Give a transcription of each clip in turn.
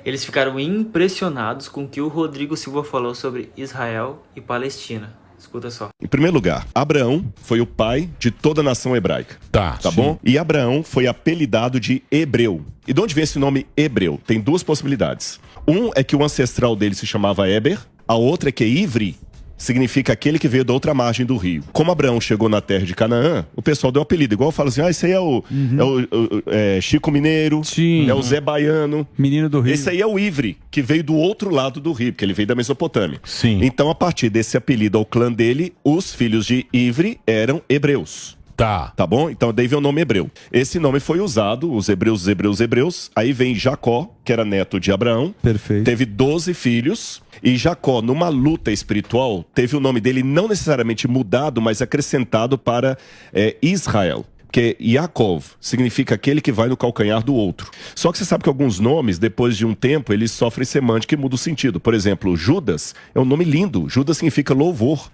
eles ficaram impressionados com o que o Rodrigo Silva falou sobre Israel e Palestina. Escuta só. Em primeiro lugar, Abraão foi o pai de toda a nação hebraica. Tá bom? E Abraão foi apelidado de Hebreu. E de onde vem esse nome Hebreu? Tem duas possibilidades. Um é que o ancestral dele se chamava Eber, a outra é que Ivri significa aquele que veio da outra margem do rio. Como Abraão chegou na terra de Canaã, o pessoal deu um apelido. Igual fala assim, esse aí é o Chico Mineiro, é o Zé Baiano. Menino do rio. Esse aí é o Ivri, que veio do outro lado do rio, porque ele veio da Mesopotâmia. Sim. Então, a partir desse apelido ao clã dele, os filhos de Ivri eram hebreus. Tá bom? Então, daí vem o nome hebreu. Esse nome foi usado, os hebreus. Aí vem Jacó, que era neto de Abraão. Perfeito. Teve 12 filhos. E Jacó, numa luta espiritual, teve o nome dele não necessariamente mudado, mas acrescentado para Israel. Porque Yaakov significa aquele que vai no calcanhar do outro. Só que você sabe que alguns nomes, depois de um tempo, eles sofrem semântica e mudam o sentido. Por exemplo, Judas é um nome lindo. Judas significa louvor.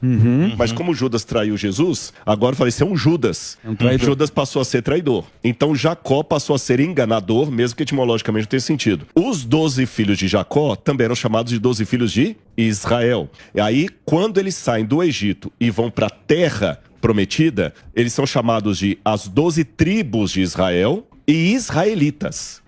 Mas como Judas traiu Jesus, agora vai ser um Judas. Judas passou a ser traidor. Então Jacó passou a ser enganador, mesmo que etimologicamente não tenha sentido. Os 12 filhos de Jacó também eram chamados de 12 filhos de Israel. E aí, quando eles saem do Egito e vão para a terra prometida, eles são chamados de as 12 tribos de Israel e israelitas.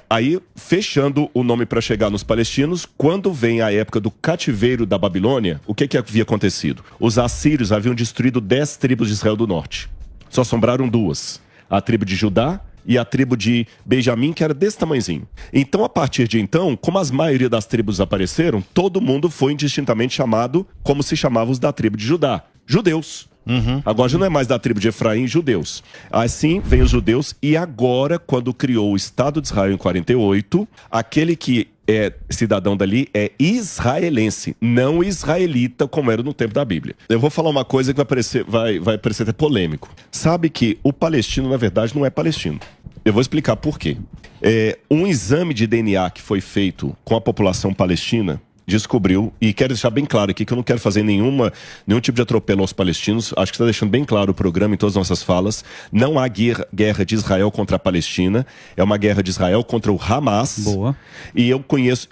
Aí, fechando o nome para chegar nos palestinos, quando vem a época do cativeiro da Babilônia, o que havia acontecido? Os assírios haviam destruído 10 tribos de Israel do norte. Só sobraram 2. A tribo de Judá e a tribo de Benjamim, que era desse tamanhozinho. Então, a partir de então, como as maioria das tribos apareceram, todo mundo foi indistintamente chamado como se chamavam os da tribo de Judá. Judeus. Agora já não é mais da tribo de Efraim, judeus. Assim vem os judeus, e agora, quando criou o Estado de Israel em 48, aquele que é cidadão dali é israelense, não israelita, como era no tempo da Bíblia. Eu vou falar uma coisa que vai parecer até polêmico. Sabe que o palestino, na verdade, não é palestino. Eu vou explicar por quê. Um exame de DNA que foi feito com a população palestina descobriu, e quero deixar bem claro aqui que eu não quero fazer nenhum tipo de atropelo aos palestinos, acho que está deixando bem claro o programa em todas as nossas falas. Não há guerra de Israel contra a Palestina, é uma guerra de Israel contra o Hamas. Boa. E eu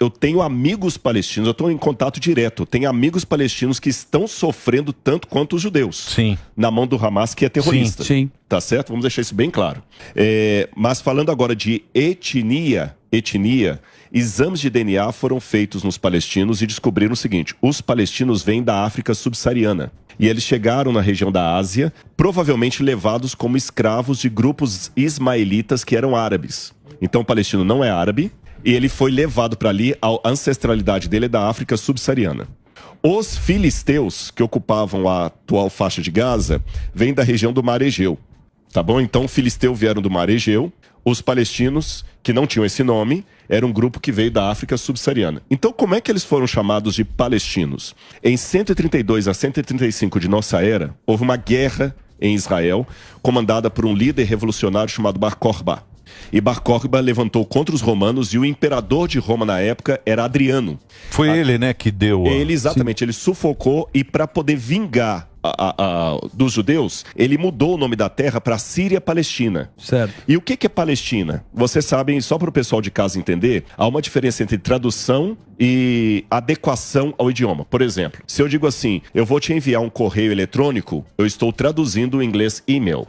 tenho amigos palestinos, eu estou em contato direto, tenho amigos palestinos que estão sofrendo tanto quanto os judeus. Sim. Na mão do Hamas, que é terrorista. Sim. Tá certo? Vamos deixar isso bem claro. Mas falando agora de etnia, exames de DNA foram feitos nos palestinos e descobriram o seguinte: os palestinos vêm da África subsaariana. E eles chegaram na região da Ásia, provavelmente levados como escravos de grupos ismaelitas que eram árabes. Então o palestino não é árabe, e ele foi levado para ali, a ancestralidade dele é da África subsaariana. Os filisteus, que ocupavam a atual faixa de Gaza, vêm da região do Mar Egeu. Tá bom? Então, os filisteus vieram do Mar Egeu. Os palestinos, que não tinham esse nome, era um grupo que veio da África subsaariana. Então, como é que eles foram chamados de palestinos? Em 132 a 135 de nossa era, houve uma guerra em Israel, comandada por um líder revolucionário chamado Bar Kokhba. E Bar Kokhba levantou contra os romanos, e o imperador de Roma na época era Adriano. Foi ele, né, que deu... Ele, exatamente, ele sufocou, e para poder vingar dos judeus, ele mudou o nome da terra para Síria-Palestina. Certo. E o que é Palestina? Vocês sabem, só para o pessoal de casa entender, há uma diferença entre tradução e adequação ao idioma. Por exemplo, se eu digo assim, eu vou te enviar um correio eletrônico, eu estou traduzindo o inglês e-mail.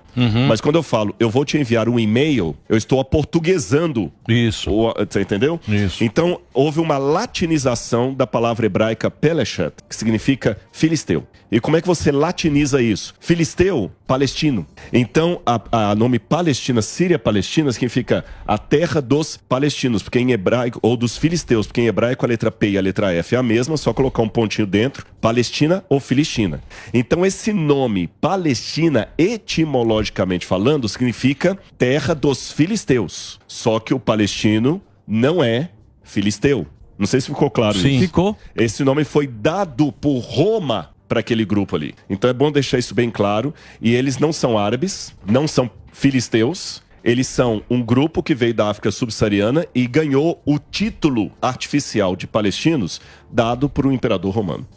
Mas quando eu falo, eu vou te enviar um e-mail, eu estou aportuguesando. Isso. Você entendeu? Isso. Então, houve uma latinização da palavra hebraica Peleshet, que significa filisteu. E como é que você latiniza isso? Filisteu, palestino. Então, a nome Palestina, Síria-Palestina, significa a terra dos palestinos, porque em hebraico, ou dos filisteus, porque em hebraico a letra P e a letra F é a mesma, só colocar um pontinho dentro, Palestina ou Filistina. Então, esse nome Palestina, etimologicamente falando, significa terra dos filisteus. Só que o palestino não é filisteu. Não sei se ficou claro isso. Ficou. Esse nome foi dado por Roma para aquele grupo ali. Então é bom deixar isso bem claro. E eles não são árabes, não são filisteus. Eles são um grupo que veio da África subsaariana e ganhou o título artificial de palestinos dado por um imperador romano.